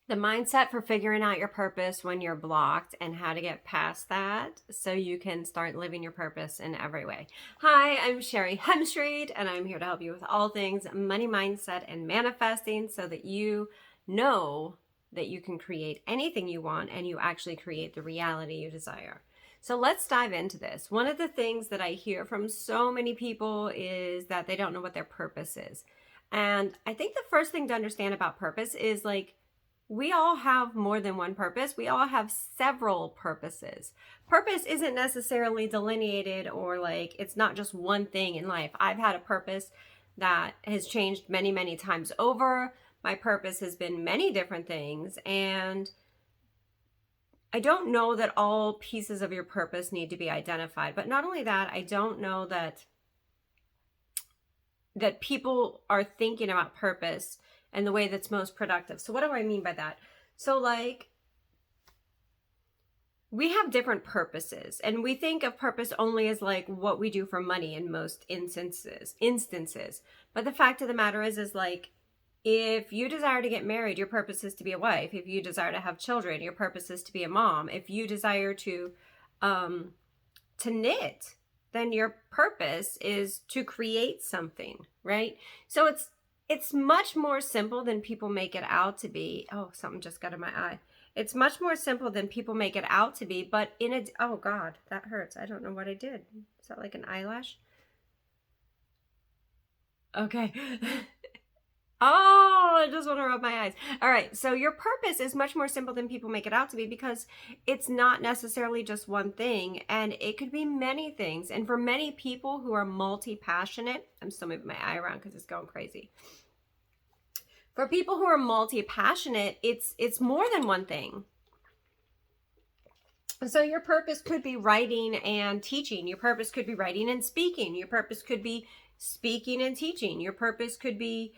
The mindset for figuring out your purpose when you're blocked and how to get past that so you can start living your purpose in every way. Hi, I'm Sherry Hemstreet, and I'm here to help you with all things money mindset and manifesting so that you know that you can create anything you want and you actually create the reality you desire. So let's dive into this. One of the things that I hear from so many people is that they don't know what their purpose is. And I think the first thing to understand about purpose is like, we all have more than one purpose. We all have several purposes. Purpose isn't necessarily delineated or like it's not just one thing in life. I've had a purpose that has changed many, many times over. My purpose has been many different things. And I don't know that all pieces of your purpose need to be identified. But not only that, I don't know that people are thinking about purpose and the way that's most productive. So what do I mean by that? So like we have different purposes and we think of purpose only as like what we do for money in most instances. But the fact of the matter is like if you desire to get married, your purpose is to be a wife. If you desire to have children, your purpose is to be a mom. If you desire to knit, then your purpose is to create something, right? So it's much more simple than people make it out to be. Oh, something just got in my eye. It's much more simple than people make it out to be, but oh God, that hurts. I don't know what I did. Is that like an eyelash? Okay. Oh, I just want to rub my eyes. All right. So your purpose is much more simple than people make it out to be because it's not necessarily just one thing and it could be many things. And for many people who are multi-passionate, I'm still moving my eye around because it's going crazy. For people who are multi-passionate, it's more than one thing. So your purpose could be writing and teaching. Your purpose could be writing and speaking. Your purpose could be speaking and teaching. Your purpose could be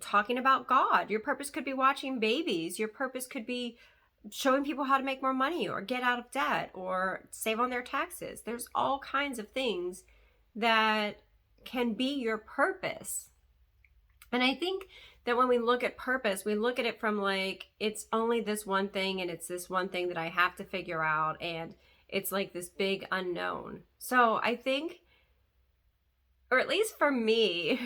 talking about God. Your purpose could be watching babies. Your purpose could be showing people how to make more money or get out of debt or save on their taxes. There's all kinds of things that can be your purpose. And I think that when we look at purpose, we look at it from like, it's only this one thing and it's this one thing that I have to figure out. And it's like this big unknown. So I think, or at least for me,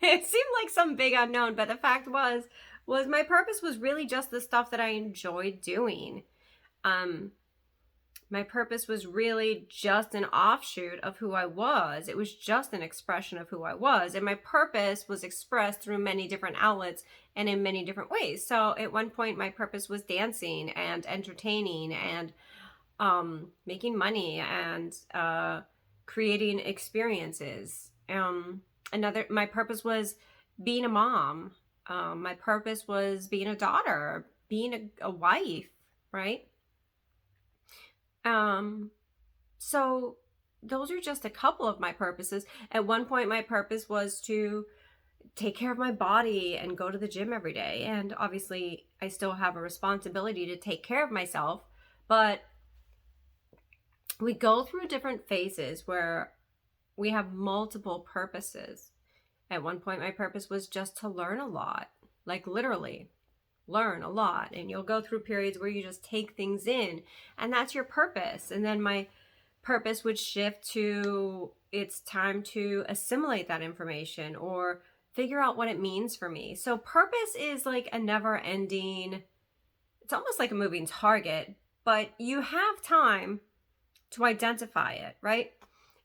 it seemed like some big unknown, but the fact was my purpose was really just the stuff that I enjoyed doing. My purpose was really just an offshoot of who I was. It was just an expression of who I was. And my purpose was expressed through many different outlets and in many different ways. So at one point, my purpose was dancing and entertaining and making money and creating experiences. My purpose was being a mom. My purpose was being a daughter, being a wife, right? So those are just a couple of my purposes. At one point, my purpose was to take care of my body and go to the gym every day. And obviously, I still have a responsibility to take care of myself, but we go through different phases where we have multiple purposes. At one point, my purpose was just to learn a lot, like literally learn a lot. And you'll go through periods where you just take things in, and that's your purpose. And then my purpose would shift to it's time to assimilate that information or figure out what it means for me. So purpose is like a never ending, it's almost like a moving target, but you have time to identify it, right?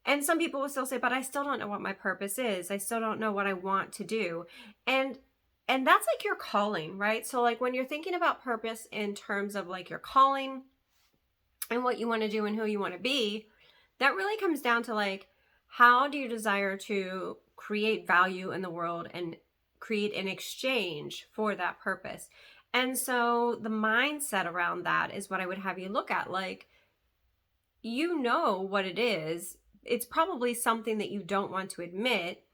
And some people will still say, but I still don't know what my purpose is. I still don't know what I want to do. And that's like your calling, right? So like when you're thinking about purpose in terms of like your calling and what you want to do and who you want to be, that really comes down to like, how do you desire to create value in the world and create an exchange for that purpose? And so the mindset around that is what I would have you look at. Like, you know what it is. It's probably something that you don't want to admit,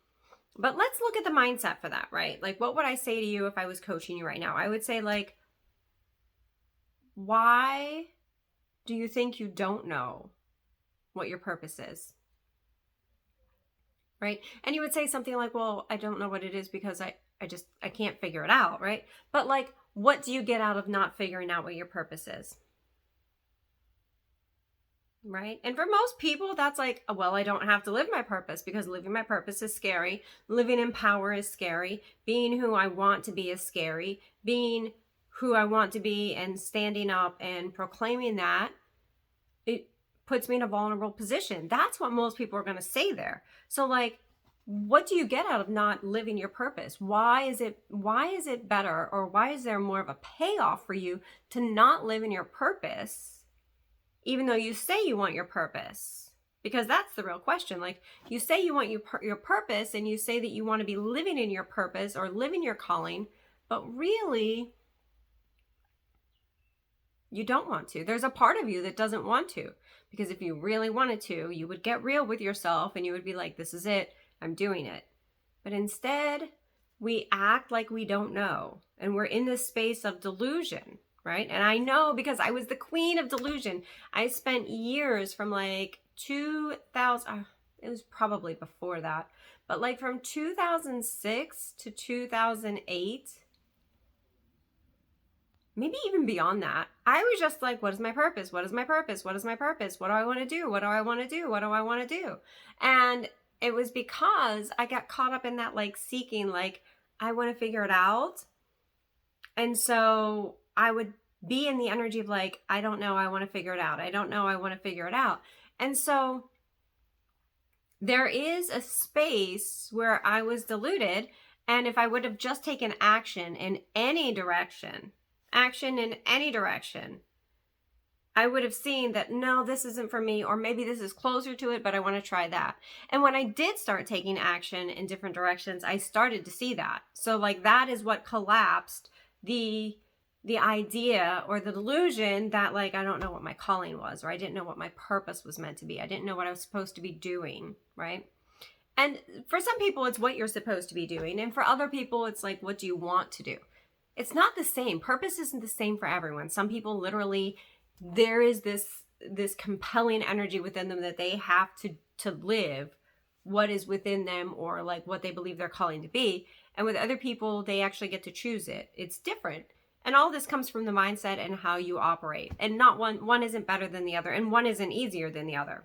but let's look at the mindset for that, right? Like, what would I say to you if I was coaching you right now? I would say like, why do you think you don't know what your purpose is? Right? And you would say something like, well, I don't know what it is because I can't figure it out, right? But like, What do you get out of not figuring out what your purpose is? Right? And for most people, that's like, well, I don't have to live my purpose because living my purpose is scary. Living in power is scary. Being who I want to be is scary. Being who I want to be and standing up and proclaiming that, it puts me in a vulnerable position. That's what most people are going to say there. So like, what do you get out of not living your purpose? Why is it better, or why is there more of a payoff for you to not live in your purpose, even though you say you want your purpose? Because that's the real question. Like, you say you want your purpose, and you say that you want to be living in your purpose or living your calling, but really you don't want to. There's a part of you that doesn't want to, because if you really wanted to, you would get real with yourself and you would be like, this is it, I'm doing it. But instead, we act like we don't know, and we're in this space of delusion, right? And I know, because I was the queen of delusion. I spent years from like 2000, it was probably before that, but like from 2006 to 2008, maybe even beyond that, I was just like, what is my purpose? What is my purpose? What is my purpose? What do I want to do? What do I want to do? What do I want to do? And it was because I got caught up in that like seeking, like, I want to figure it out. And so I would be in the energy of like, I don't know, I want to figure it out. I don't know, I want to figure it out. And so there is a space where I was deluded. And if I would have just taken action in any direction, I would have seen that, no, this isn't for me, or maybe this is closer to it, but I want to try that. And when I did start taking action in different directions, I started to see that. So like, that is what collapsed the idea or the delusion that like, I don't know what my calling was, or I didn't know what my purpose was meant to be. I didn't know what I was supposed to be doing, right? And for some people, it's what you're supposed to be doing. And for other people, it's like, what do you want to do? It's not the same. Purpose isn't the same for everyone. Some people literally, there is this compelling energy within them that they have to live what is within them, or like what they believe they're calling to be. And with other people, they actually get to choose it. It's different. And all this comes from the mindset and how you operate. And not one isn't better than the other, and one isn't easier than the other.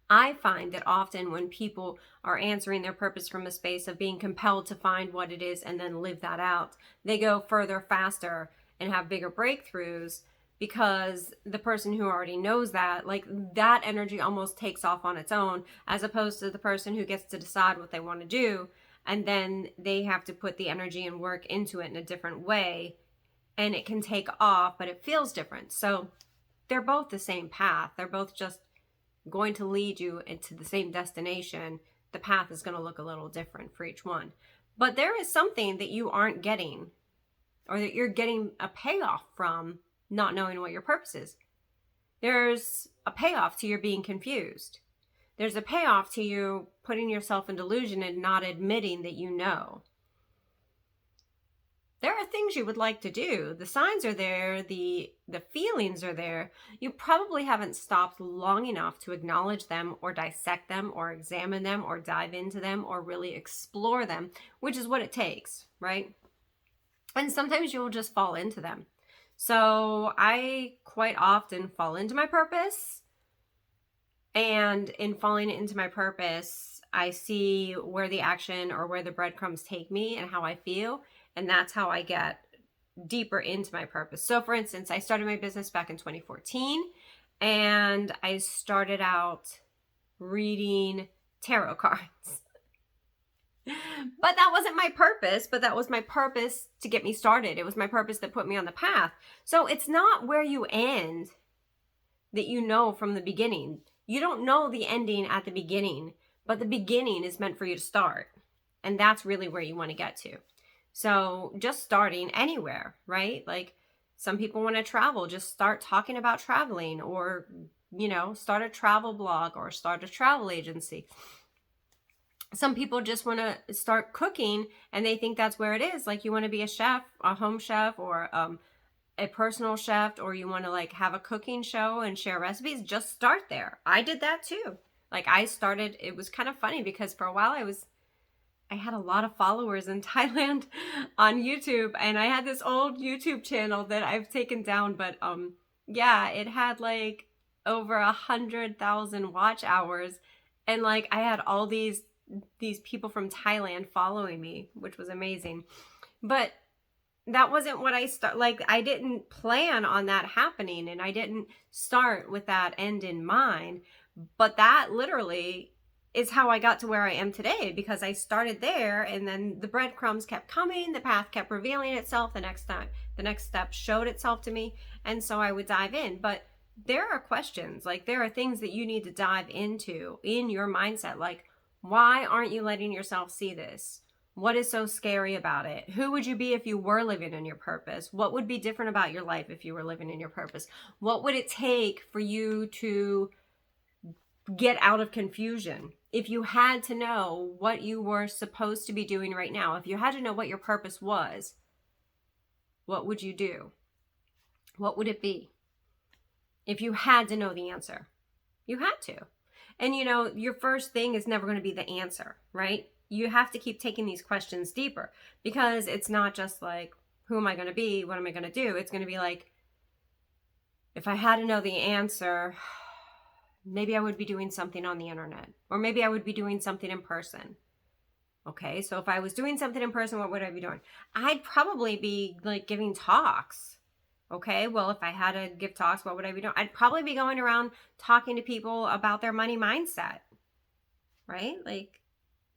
I find that often when people are answering their purpose from a space of being compelled to find what it is and then live that out, they go further, faster, and have bigger breakthroughs, because the person who already knows that, like, that energy almost takes off on its own, as opposed to the person who gets to decide what they want to do, and then they have to put the energy and work into it in a different way, and it can take off, but it feels different. So they're both the same path. They're both just going to lead you into the same destination. The path is going to look a little different for each one. But there is something that you aren't getting, or that you're getting a payoff from not knowing what your purpose is. There's a payoff to your being confused. There's a payoff to you putting yourself in delusion and not admitting that you know. There are things you would like to do. The signs are there. The feelings are there. You probably haven't stopped long enough to acknowledge them, or dissect them, or examine them, or dive into them, or really explore them, which is what it takes, right? And sometimes you'll just fall into them. So I quite often fall into my purpose. And in falling into my purpose, I see where the action or where the breadcrumbs take me and how I feel. And that's how I get deeper into my purpose. So for instance, I started my business back in 2014, and I started out reading tarot cards. But that wasn't my purpose, but that was my purpose to get me started. It was my purpose that put me on the path. So it's not where you end that you know from the beginning. You don't know the ending at the beginning, but the beginning is meant for you to start. And that's really where you want to get to. So just starting anywhere, right? Like, some people want to travel, just start talking about traveling, or, you know, start a travel blog or start a travel agency. Some people just want to start cooking and they think that's where it is. Like, you want to be a chef, a home chef, or a personal chef, or you want to like have a cooking show and share recipes. Just start there. I did that too. Like, I started, it was kind of funny because for a while I had a lot of followers in Thailand on YouTube, and I had this old YouTube channel that I've taken down, but yeah, it had like over 100,000 watch hours, and like I had all these people from Thailand following me, which was amazing. But that wasn't what I didn't plan on that happening, and I didn't start with that end in mind. But that literally is how I got to where I am today, because I started there, and then the breadcrumbs kept coming, the path kept revealing itself. The next step showed itself to me, and so I would dive in. But there are questions, like there are things that you need to dive into in your mindset, like, why aren't you letting yourself see this? What is so scary about it? Who would you be if you were living in your purpose? What would be different about your life if you were living in your purpose? What would it take for you to get out of confusion? If you had to know what you were supposed to be doing right now, if you had to know what your purpose was, what would you do? What would it be? If you had to know the answer, you had to. And you know, your first thing is never going to be the answer, right? You have to keep taking these questions deeper, because it's not just like, who am I going to be? What am I going to do? It's going to be like, if I had to know the answer, maybe I would be doing something on the internet, or maybe I would be doing something in person. Okay, so if I was doing something in person, what would I be doing? I'd probably be like giving talks. Okay, well, if I had to give talks, what would I be doing? I'd probably be going around talking to people about their money mindset, right? Like,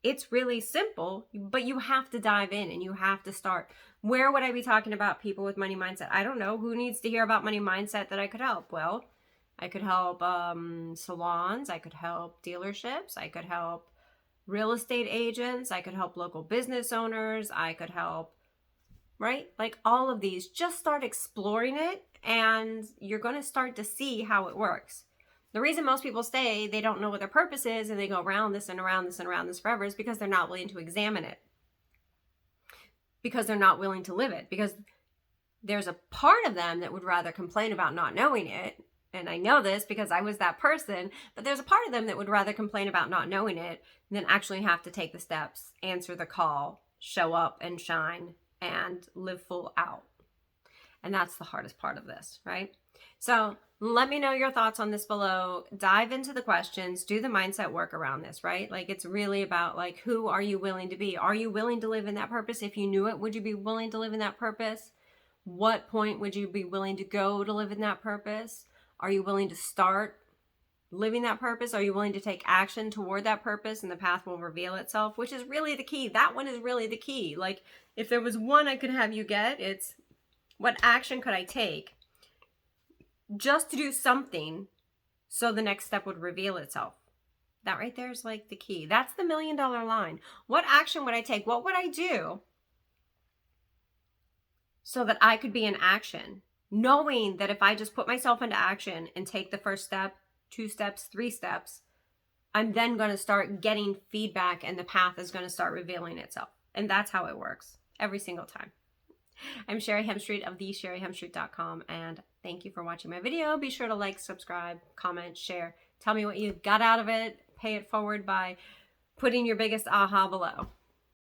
it's really simple, but you have to dive in and you have to start. Where would I be talking about people with money mindset? I don't know. Who needs to hear about money mindset that I could help? Well, I could help salons. I could help dealerships. I could help real estate agents. I could help local business owners. I could help, right? Like all of these. Just start exploring it, and you're going to start to see how it works. The reason most people say they don't know what their purpose is and they go around this and around this and around this forever is because they're not willing to examine it. Because they're not willing to live it. Because there's a part of them that would rather complain about not knowing it. And I know this because I was that person. But there's a part of them that would rather complain about not knowing it than actually have to take the steps, answer the call, show up and shine, and live full out. And that's the hardest part of this, right? So let me know your thoughts on this below. Dive into the questions, do the mindset work around this, right? Like, it's really about like, who are you willing to be? Are you willing to live in that purpose? If you knew it, would you be willing to live in that purpose? What point would you be willing to go to live in that purpose? Are you willing to start living that purpose? Are you willing to take action toward that purpose, and the path will reveal itself, which is really the key. That one is really the key. Like, if there was one I could have you get, it's, what action could I take just to do something so the next step would reveal itself? That right there is like the key. That's the $1 million line. What action would I take? What would I do so that I could be in action? Knowing that if I just put myself into action and take the first step, 2 steps, 3 steps, I'm then going to start getting feedback, and the path is going to start revealing itself. And that's how it works every single time. I'm Sherry Hemstreet of thesherryhemstreet.com, and thank you for watching my video. Be sure to like, subscribe, comment, share. Tell me what you got out of it. Pay it forward by putting your biggest aha below.